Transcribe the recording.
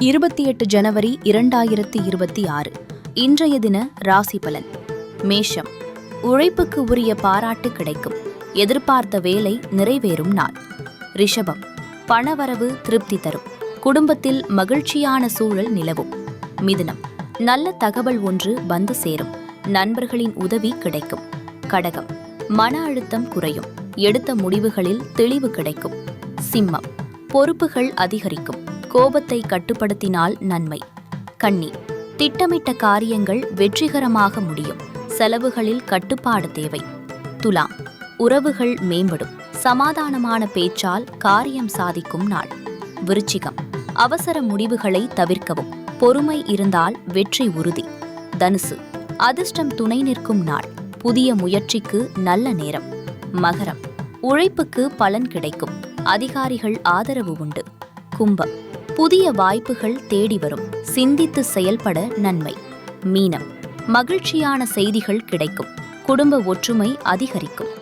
28 ஜனவரி 2026 இன்றைய தின ராசி பலன். மேஷம். உழைப்புக்கு உரிய பாராட்டு கிடைக்கும். எதிர்பார்த்த வேலை நிறைவேறும் நாள். ரிஷபம். பணவரவு திருப்தி தரும். குடும்பத்தில் மகிழ்ச்சியான சூழல் நிலவும். மிதுனம். நல்ல தகவல் ஒன்று வந்து சேரும். நண்பர்களின் உதவி கிடைக்கும். கடகம். மன அழுத்தம் குறையும். எடுத்த முடிவுகளில் தெளிவு கிடைக்கும். சிம்மம். பொறுப்புகள் அதிகரிக்கும். கோபத்தை கட்டுப்படுத்தினால் நன்மை. கன்னி. திட்டமிட்ட காரியங்கள் வெற்றிகரமாக முடியும். செலவுகளில் கட்டுப்பாடு தேவை. துலாம். உறவுகள் மேம்படும். சமாதானமான பேச்சால் காரியம் சாதிக்கும் நாள். விருச்சிகம். அவசர முடிவுகளை தவிர்க்கவும். பொறுமை இருந்தால் வெற்றி உறுதி. தனுசு. அதிர்ஷ்டம் துணை நிற்கும் நாள். புதிய முயற்சிக்கு நல்ல நேரம். மகரம். உழைப்புக்கு பலன் கிடைக்கும். அதிகாரிகள் ஆதரவு உண்டு. கும்பம். புதிய வாய்ப்புகள் தேடி வரும். சிந்தித்து செயல்பட நன்மை. மீனம். மகிழ்ச்சியான செய்திகள் கிடைக்கும். குடும்ப ஒற்றுமை அதிகரிக்கும்.